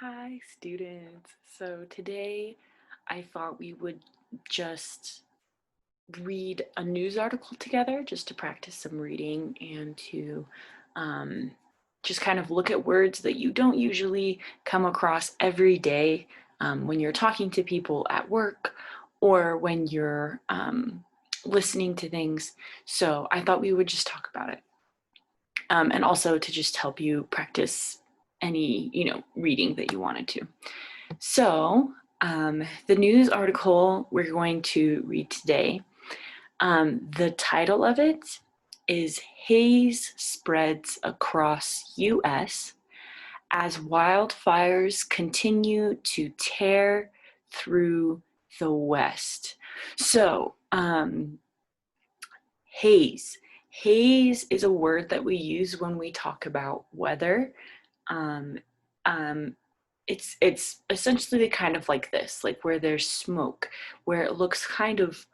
Hi, students. So today I thought we would just read a news article together just to practice some reading and to um, just kind of look at words that you don't usually come across every day when you're talking to people at work or when you're listening to things. So I thought we would just talk about it. And also to just help you practice any, reading that you wanted to. So, the news article we're going to read today, the title of it is Haze Spreads Across U.S. as Wildfires Continue to Tear Through the West. So, haze. Haze is a word that we use when we talk about weather. Um, um, it's essentially kind of like this, like where there's smoke, where it looks kind of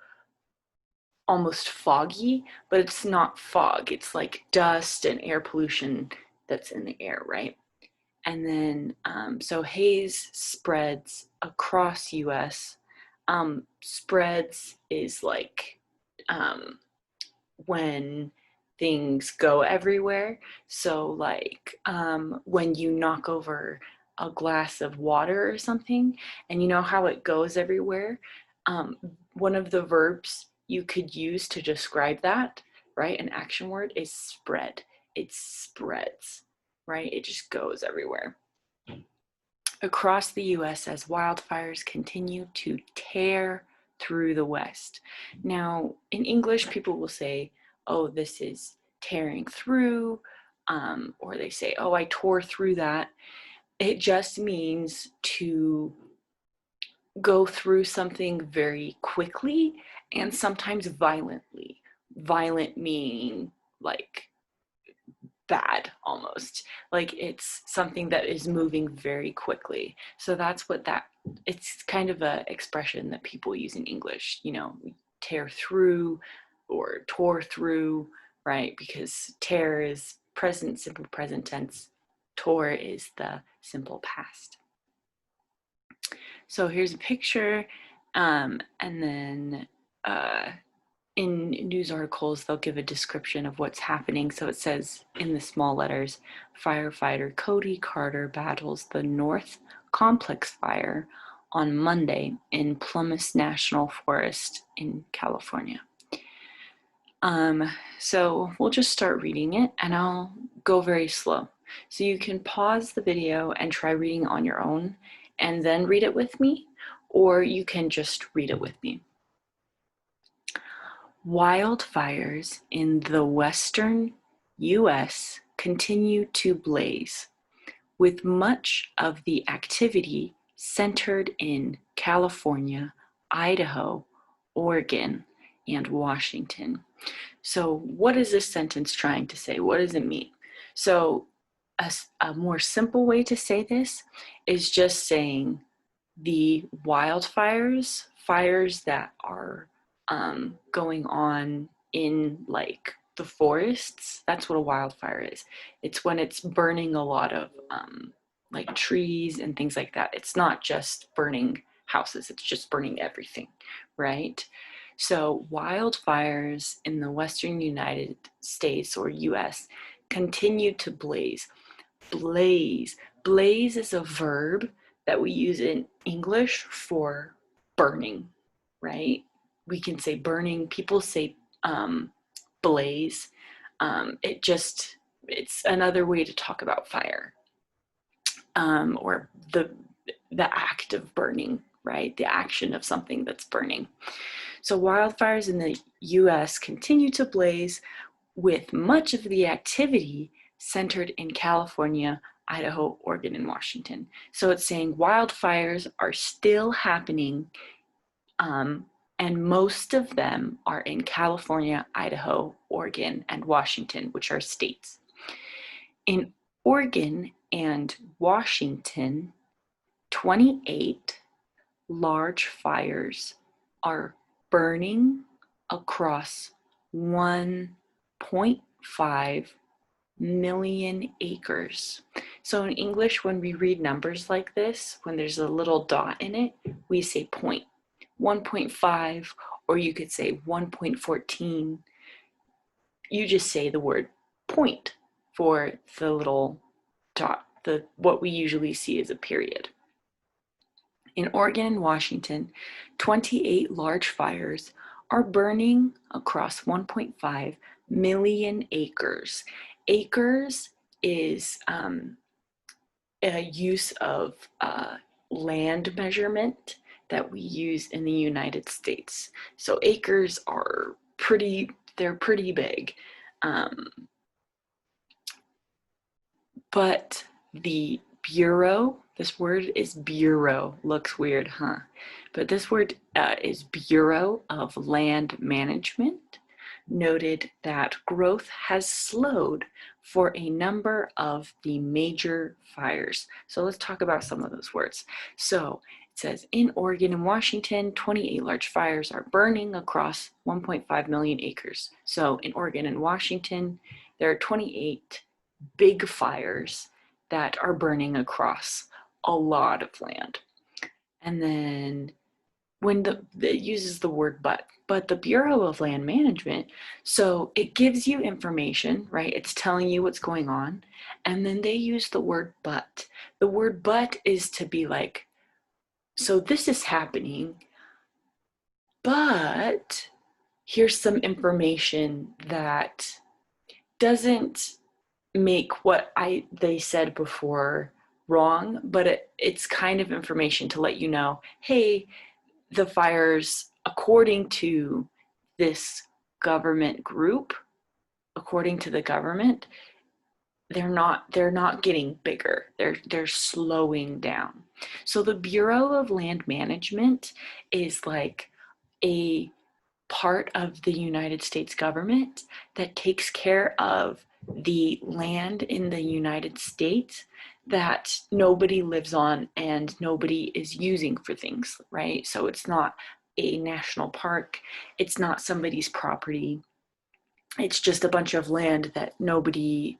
almost foggy, but it's not fog. It's like dust and air pollution that's in the air, right? And then so haze spreads across U.S. Spreads is like um, when things go everywhere. So, like when you knock over a glass of water or something, and you know how it goes everywhere. Um, One of the verbs you could use to describe that, right? An action word is spread. It spreads, right? It just goes everywhere. Across the US as wildfires continue to tear through the West. Now, in English, people will say, oh, this is tearing through, or they say, oh, I tore through that. It just means to go through something very quickly and sometimes violently. Violent meaning like bad almost, like it's something that is moving very quickly. So that's what that, it's kind of a expression that people use in English, tear through or tore through, right? Because tear is present simple present tense, tore is the simple past. So here's a picture, and then in news articles, they'll give a description of what's happening. So it says in the small letters, firefighter Cody Carter battles the North Complex fire on Monday in Plymouth National Forest in California. So we'll just start reading it and I'll go very slow. So you can pause the video and try reading on your own and then read it with me, or you can just read it with me. Wildfires in the western U.S. continue to blaze, with much of the activity centered in California, Idaho, Oregon, and Washington. So, what is this sentence trying to say? What does it mean? So, a more simple way to say this is just saying the wildfires, fires that are going on in like the forests. That's what a wildfire is. It's when it's burning a lot of like trees and things like that. It's not just burning houses, it's just burning everything, right? So wildfires in the western United States or US continue to blaze. Blaze. Blaze is a verb that we use in English for burning, right? We can say burning. People say blaze. It's another way to talk about fire, or the act of burning, right? The action of something that's burning. So wildfires in the U.S. continue to blaze, with much of the activity centered in California, Idaho, Oregon, and Washington. So it's saying wildfires are still happening, and most of them are in California, Idaho, Oregon, and Washington, which are states. In Oregon and Washington, 28 large fires are burning across 1.5 million acres. So in English, when we read numbers like this, when there's a little dot in it, we say point, 1.5, or you could say 1.14. You just say the word point for the little dot, what we usually see as a period. In Oregon and Washington, 28 large fires are burning across 1.5 million acres. Acres is a use of land measurement that we use in the United States. So acres are they're pretty big. But the Bureau, this word is Bureau, looks weird, huh? But this word is Bureau of Land Management, noted that growth has slowed for a number of the major fires. So let's talk about some of those words. So it says, in Oregon and Washington, 28 large fires are burning across 1.5 million acres. So in Oregon and Washington, there are 28 big fires that are burning across a lot of land. And then when it uses the word but the Bureau of Land Management, so it gives you information, right? It's telling you what's going on. And then they use the word but. The word but is to be like, so this is happening, but here's some information that doesn't make what they said before wrong, but it's kind of information to let you know, hey, the fires, according to this government group, according to the government, they're not getting bigger. They're slowing down. So the Bureau of Land Management is like a part of the United States government that takes care of the land in the United States that nobody lives on and nobody is using for things, right? So it's not a national park, it's not somebody's property, it's just a bunch of land that nobody,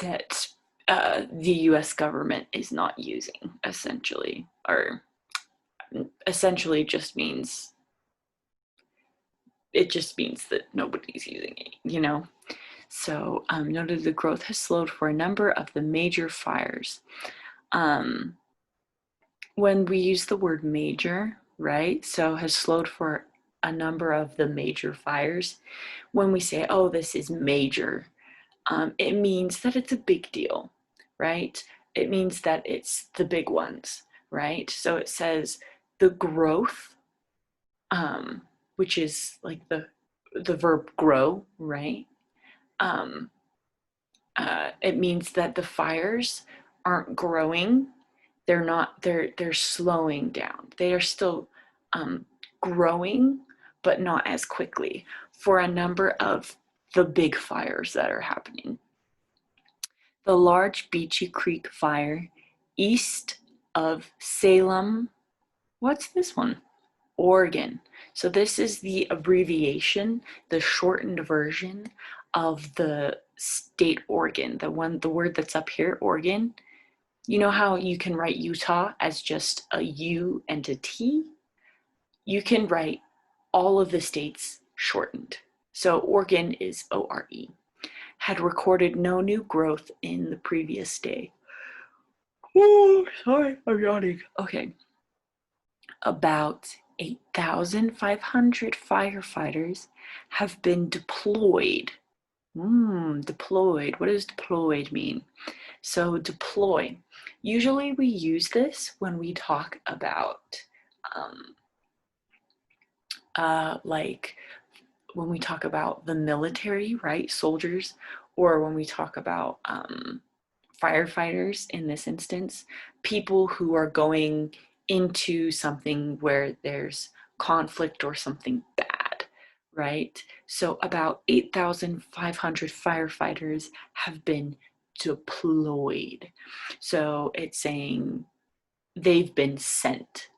that the US government is not using, essentially, or essentially just means that nobody's using it, you know? So noted the growth has slowed for a number of the major fires. When we use the word major, right? So has slowed for a number of the major fires. When we say, oh, this is major, it means that it's a big deal, right? It means that it's the big ones, right? So it says the growth, which is like the verb grow, right? It means that the fires aren't growing. They're slowing down. They are still growing, but not as quickly for a number of the big fires that are happening. The large Beachy Creek fire east of Salem. What's this one? Oregon. So this is the abbreviation, the shortened version of the state Oregon, the word that's up here, Oregon. You know how you can write Utah as just a U and a T? You can write all of the states shortened. So Oregon is ORE. Had recorded no new growth in the previous day. Oh, sorry, I'm yawning. Okay. About 8,500 firefighters have been deployed. Deployed. What does deployed mean? So deploy. Usually we use this when we talk about like when we talk about the military, right? Soldiers, or when we talk about firefighters in this instance, people who are going into something where there's conflict or something bad, right? So about 8,500 firefighters have been deployed. So it's saying they've been sent,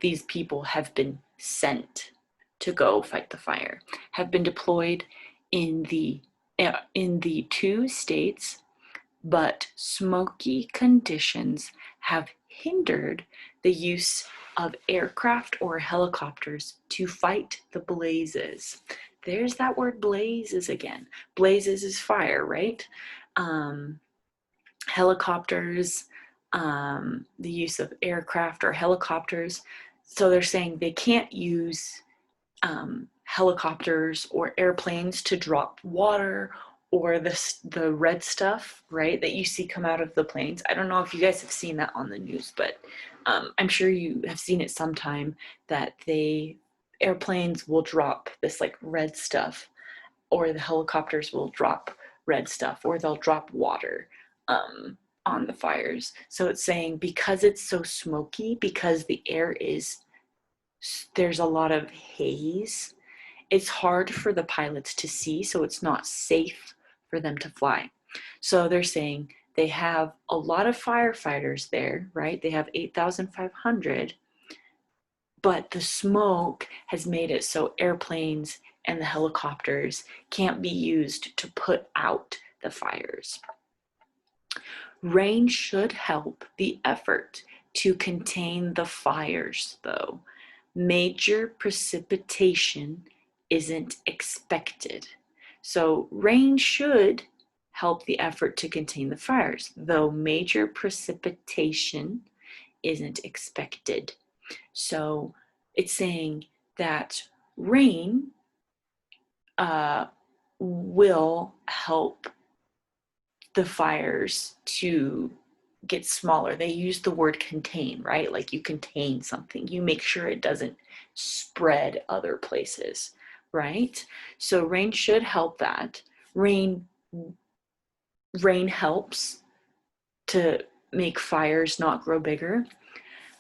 these people have been sent to go fight the fire, have been deployed in the in the two states, but smoky conditions have hindered the use of aircraft or helicopters to fight the blazes. There's that word blazes again. Blazes is fire, right? Helicopters, the use of aircraft or helicopters. So they're saying they can't use helicopters or airplanes to drop water or the red stuff, right, that you see come out of the planes. I don't know if you guys have seen that on the news, but I'm sure you have seen it sometime that airplanes will drop this like red stuff, or the helicopters will drop red stuff, or they'll drop water on the fires. So it's saying because it's so smoky, because the air there's a lot of haze, it's hard for the pilots to see, so it's not safe for them to fly. So they're saying they have a lot of firefighters there, right? They have 8,500, but the smoke has made it so airplanes and the helicopters can't be used to put out the fires. Rain should help the effort to contain the fires, though. Major precipitation isn't expected. So rain should help the effort to contain the fires, though major precipitation isn't expected. So it's saying that rain will help the fires to get smaller. They use the word contain, right? Like you contain something, you make sure it doesn't spread other places, right? So rain should help that. Rain helps to make fires not grow bigger.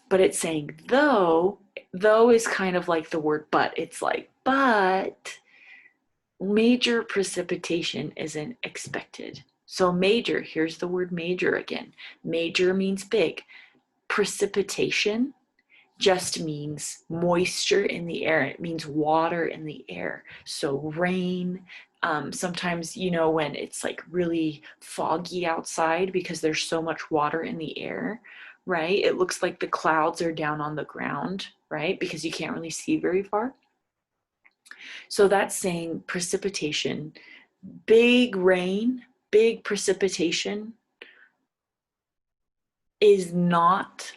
But it's saying though is kind of like the word but. It's like, but major precipitation isn't expected. So major, here's the word major again. Major means big. Precipitation just means moisture in the air. It means water in the air. So rain, sometimes, when it's like really foggy outside because there's so much water in the air, right? It looks like the clouds are down on the ground, right? Because you can't really see very far. So that's saying precipitation, big rain, big precipitation is not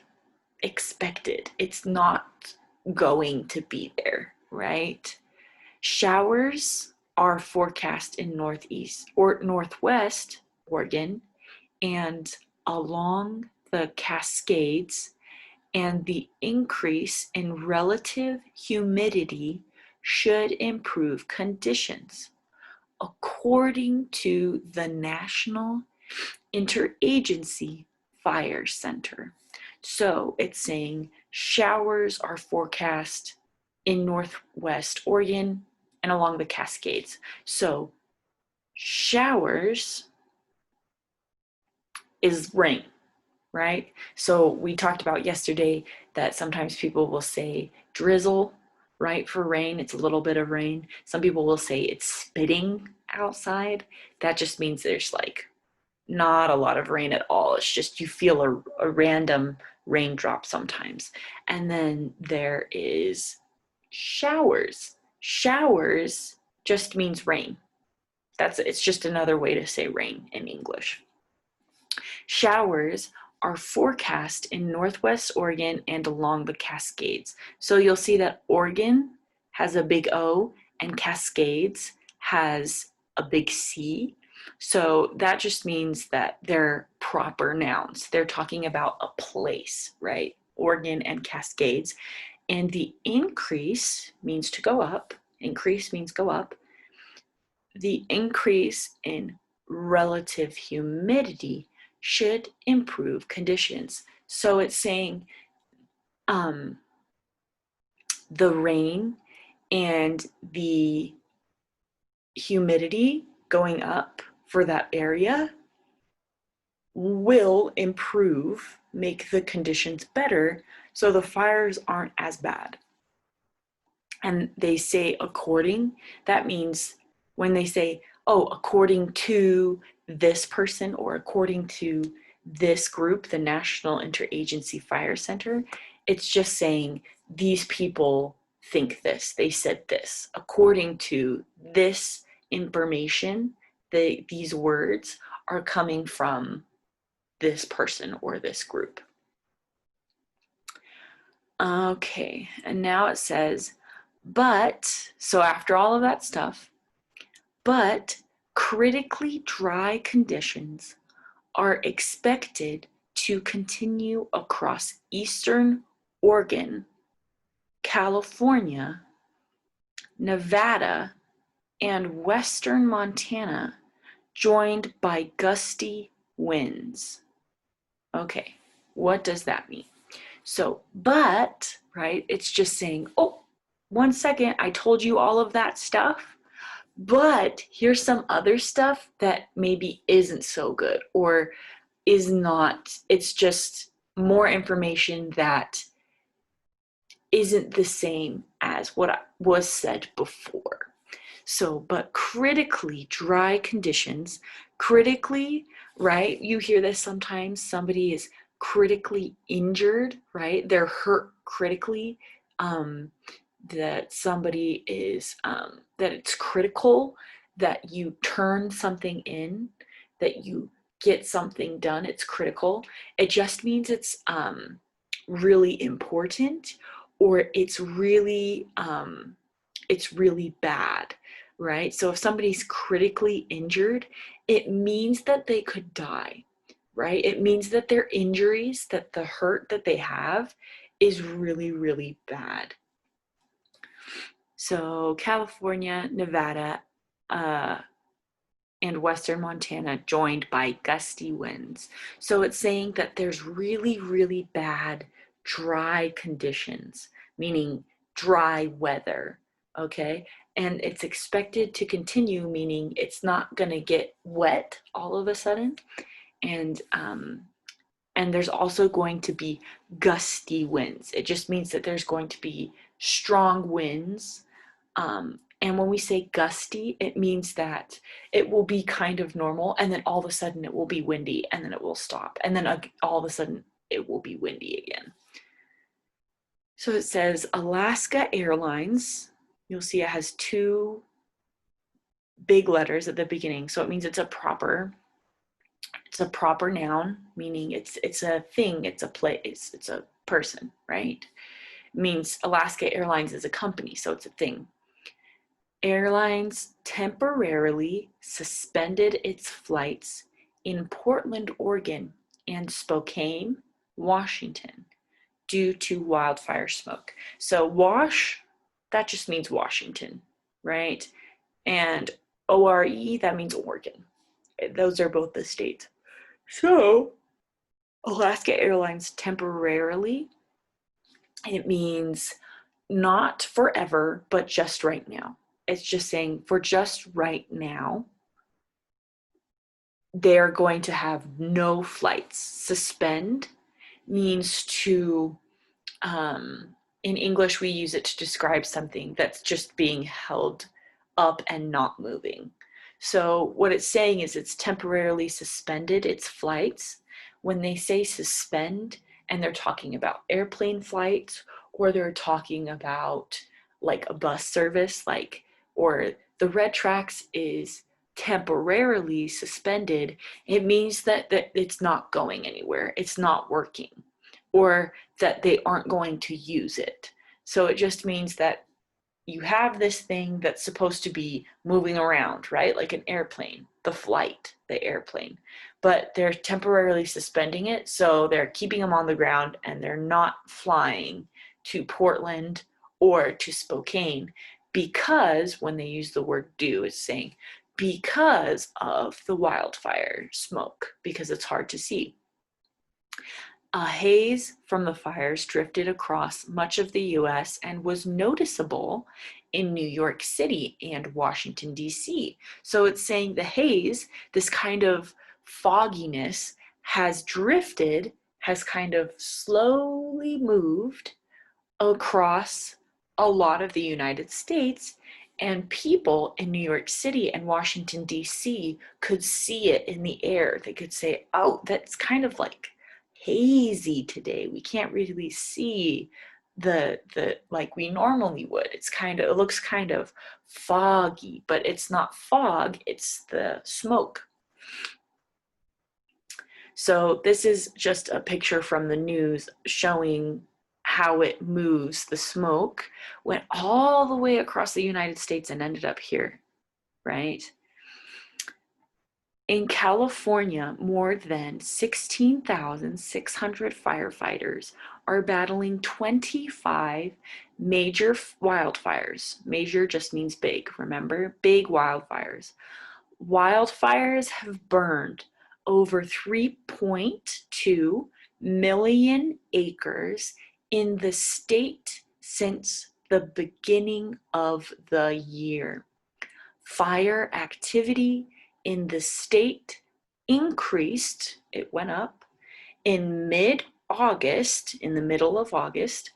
expected. It's not going to be there, right? Showers are forecast in northeast or northwest Oregon and along the Cascades, and the increase in relative humidity should improve conditions, according to the National Interagency Fire Center. So it's saying showers are forecast in northwest Oregon and along the Cascades. So showers is rain, right? So we talked about yesterday that sometimes people will say drizzle, right, for rain. It's a little bit of rain. Some people will say it's spitting outside. That just means there's like not a lot of rain at all. It's just you feel a random raindrop sometimes. And then there is showers. Showers just means rain. It's just another way to say rain in English. Showers are forecast in northwest Oregon and along the Cascades. So you'll see that Oregon has a big O and Cascades has a big C. So that just means that they're proper nouns. They're talking about a place, right? Oregon and Cascades. And the increase means to go up. Increase means go up. The increase in relative humidity should improve conditions. So it's saying the rain and the humidity going up for that area will improve, make the conditions better, so the fires aren't as bad. And they say according, that means when they say oh, according to this person or according to this group, the National Interagency Fire Center. It's just saying these people think this, they said this. According to this information, these words are coming from this person or this group. Okay, and now it says, but, so after all of that stuff, but critically dry conditions are expected to continue across eastern Oregon, California, Nevada, and western Montana, joined by gusty winds. Okay, what does that mean? So, but, right, it's just saying, oh, 1 second, I told you all of that stuff, but here's some other stuff that maybe isn't so good or is not, it's just more information that isn't the same as what was said before. So, but critically dry conditions, critically, right? You hear this sometimes, somebody is critically injured, right? They're hurt critically. That somebody is, that it's critical that you turn something in, that you get something done. It's critical. It just means it's really important, or it's really bad, right? So if somebody's critically injured, it means that they could die, right? It means that their injuries, that the hurt that they have is really, really bad. So California, Nevada, and western Montana joined by gusty winds. So it's saying that there's really, really bad dry conditions, meaning dry weather, okay? And it's expected to continue, meaning it's not gonna get wet all of a sudden. And there's also going to be gusty winds. It just means that there's going to be strong winds. And when we say gusty, it means that it will be kind of normal, and then all of a sudden it will be windy, and then it will stop, and then all of a sudden it will be windy again. So it says Alaska Airlines. You'll see it has 2 big letters at the beginning, so it means it's a proper noun, meaning it's a thing, it's a place, it's a person, right? It means Alaska Airlines is a company, so it's a thing. Airlines temporarily suspended its flights in Portland, Oregon, and Spokane, Washington, due to wildfire smoke. So WASH, that just means Washington, right? And ORE, that means Oregon. Those are both the states. So Alaska Airlines temporarily, it means not forever, but just right now. It's just saying for just right now, they're going to have no flights. Suspend means to, in English, we use it to describe something that's just being held up and not moving. So what it's saying is it's temporarily suspended its flights. When they say suspend, and they're talking about airplane flights, or they're talking about like a bus service, like, or the red tracks is temporarily suspended, it means that it's not going anywhere, it's not working, or that they aren't going to use it. So it just means that you have this thing that's supposed to be moving around, right? Like an airplane, the flight, the airplane, but they're temporarily suspending it. So they're keeping them on the ground and they're not flying to Portland or to Spokane, because when they use the word due, it's saying because of the wildfire smoke, because it's hard to see. A haze from the fires drifted across much of the US and was noticeable in New York City and Washington, D.C. So it's saying the haze, this kind of fogginess, has drifted, has kind of slowly moved across a lot of the United States And people in New York City and Washington, D.C. could see it in the air. They could say, oh, that's kind of like hazy today. We can't really see the like we normally would. It looks kind of foggy, but it's not fog, it's the smoke. So this is just a picture from the news showing how it moves. The smoke went all the way across the United States and ended up here, right? In California, more than 16,600 firefighters are battling 25 major wildfires. Major just means big, remember? Big wildfires. Wildfires have burned over 3.2 million acres in the state since the beginning of the year. Fire activity in the state increased, it went up, in mid-August, in the middle of August,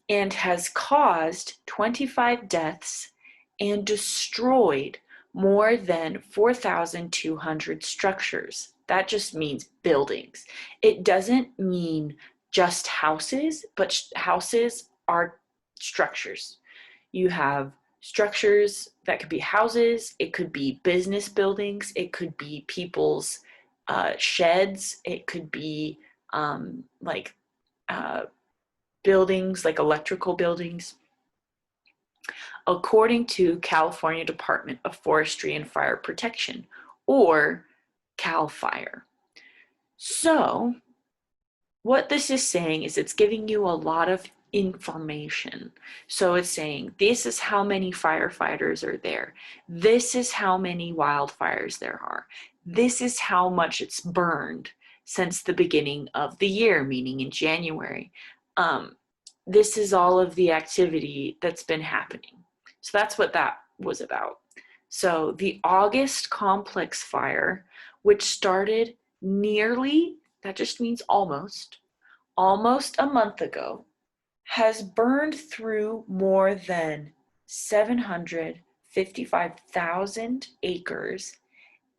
and has caused 25 deaths and destroyed more than 4,200 structures. That just means buildings. It doesn't mean just houses, but houses are structures. You have structures that could be houses, it could be business buildings, it could be people's sheds, it could be like buildings, like electrical buildings. According to California Department of Forestry and Fire Protection, or CAL FIRE. So what this is saying is it's giving you a lot of information. So it's saying this is how many firefighters are there. This is how many wildfires there are. This is how much it's burned since the beginning of the year, meaning in January. This is all of the activity that's been happening. So that's what that was about. So the August complex fire, which started nearly, that just means almost a month ago, has burned through more than 755,000 acres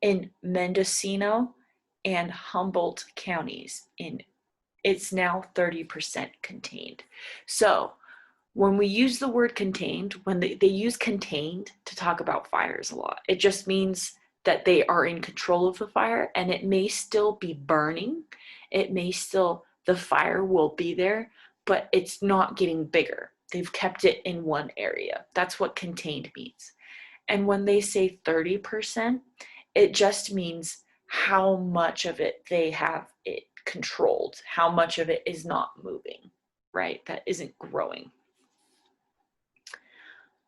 in Mendocino and Humboldt counties. It's now 30% contained. So when we use the word contained, when they use contained to talk about fires a lot, it just means that they are in control of the fire, and it may still be burning. The fire will be there, but it's not getting bigger. They've kept it in one area. That's what contained means. And when they say 30%, it just means how much of it they have it controlled, how much of it is not moving, right? That isn't growing.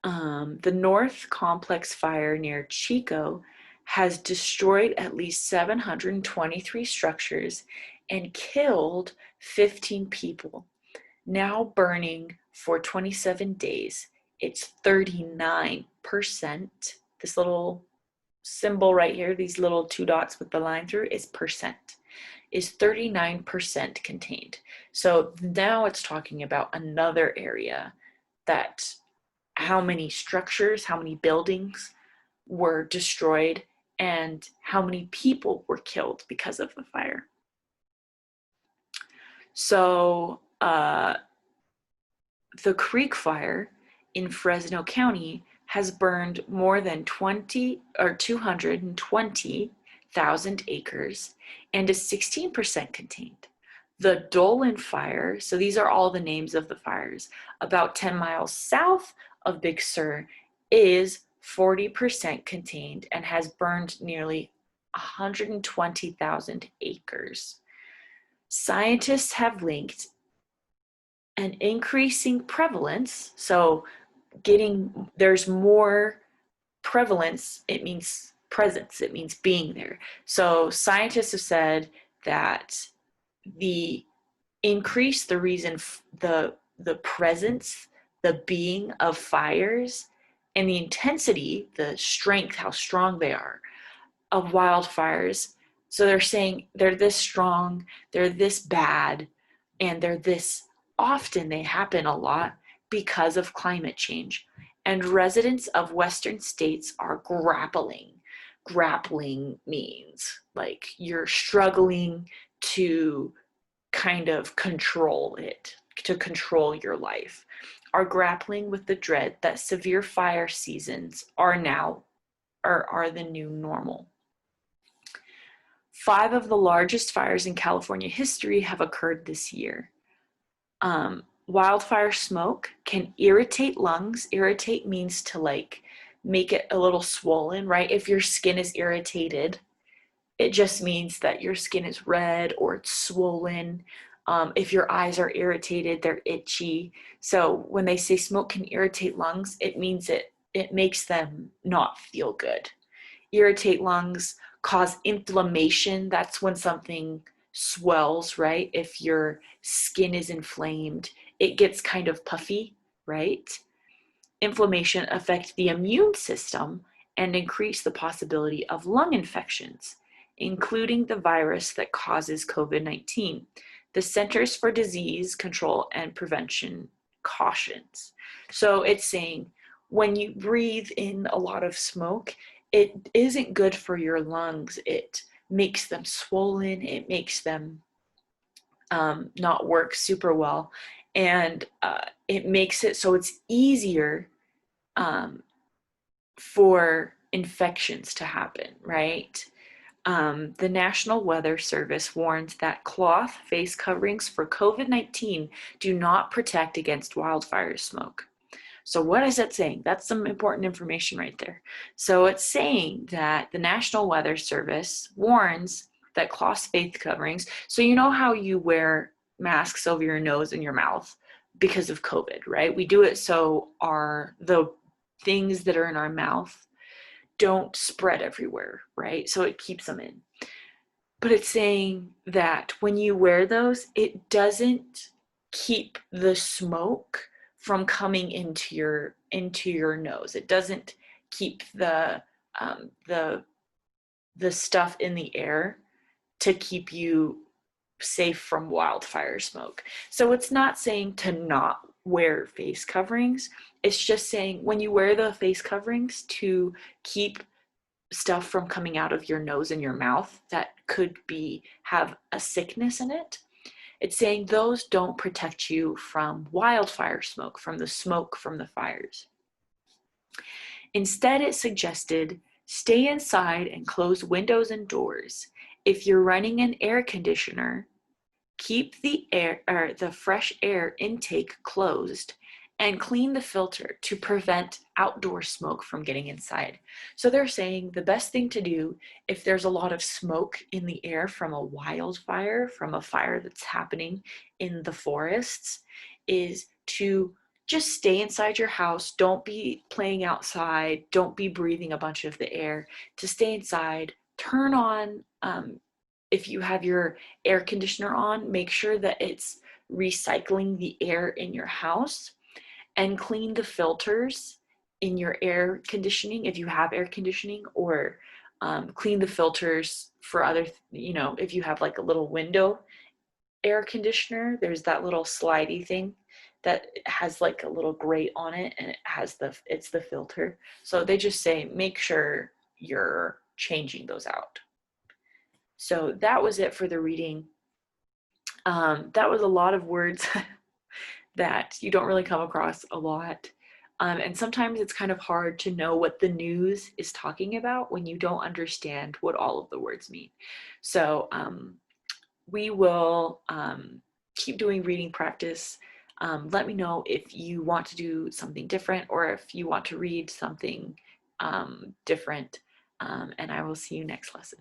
The North Complex fire near Chico has destroyed at least 723 structures and killed 15 people. Now burning for 27 days, it's 39%. This little symbol right here, these little two dots with the line through, is percent, is 39% contained. So now it's talking about another area, that how many structures, how many buildings were destroyed, and how many people were killed because of the fire. So the Creek Fire in Fresno County has burned more than 220,000 acres and is 16% contained. The Dolan Fire, so these are all the names of the fires, about 10 miles south of Big Sur, is 40% contained and has burned nearly 120,000 acres. Scientists have linked an increasing prevalence, so there's more prevalence, it means presence, it means being there. So scientists have said that the increase, the reason, the presence, the being of fires, and the intensity, the strength, how strong they are, of wildfires. So they're saying they're this strong, they're this bad, and they're this often, they happen a lot because of climate change. and residents of Western states are grappling. Grappling means like you're struggling to kind of control it, to control your life, are grappling with the dread that severe fire seasons are the new normal. 5 of the largest fires in California history have occurred this year. Wildfire smoke can irritate lungs. Irritate means to like make it a little swollen, right? If your skin is irritated, it just means that your skin is red or it's swollen. If your eyes are irritated, they're itchy. So when they say smoke can irritate lungs, it means it makes them not feel good. Irritate lungs, cause inflammation. That's when something swells, right? If your skin is inflamed, it gets kind of puffy, right? Inflammation affects the immune system and increase the possibility of lung infections, including the virus that causes COVID-19. The Centers for Disease Control and Prevention cautions. So it's saying when you breathe in a lot of smoke, it isn't good for your lungs. It makes them swollen. It makes them not work super well. And it makes it so it's easier for infections to happen, right? The National Weather Service warns that cloth face coverings for COVID-19 do not protect against wildfire smoke. So what is that saying? That's some important information right there. So it's saying that the National Weather Service warns that cloth face coverings, so you know how you wear masks over your nose and your mouth because of COVID, right? We do it so the things that are in our mouth don't spread everywhere, right? So it keeps them in. But it's saying that when you wear those, it doesn't keep the smoke from coming into your nose. It doesn't keep the stuff in the air to keep you safe from wildfire smoke. So it's not saying to not wear face coverings. It's just saying when you wear the face coverings to keep stuff from coming out of your nose and your mouth that could have a sickness in it. It's saying those don't protect you from wildfire smoke, from the smoke from the fires. Instead, it suggested stay inside and close windows and doors. If you're running an air conditioner, keep the fresh air intake closed and clean the filter to prevent outdoor smoke from getting inside. So they're saying the best thing to do if there's a lot of smoke in the air from a wildfire, from a fire that's happening in the forests, is to just stay inside your house. Don't be playing outside. Don't be breathing a bunch of the air. To stay inside, turn on, if you have your air conditioner on, make sure that it's recycling the air in your house, and clean the filters in your air conditioning if you have air conditioning, or clean the filters for other, if you have like a little window air conditioner, there's that little slidey thing that has like a little grate on it, and it's the filter. So they just say make sure you're changing those out. So that was it for the reading. That was a lot of words that you don't really come across a lot. And sometimes it's kind of hard to know what the news is talking about when you don't understand what all of the words mean. So we will keep doing reading practice. Let me know if you want to do something different, or if you want to read something different. And I will see you next lesson.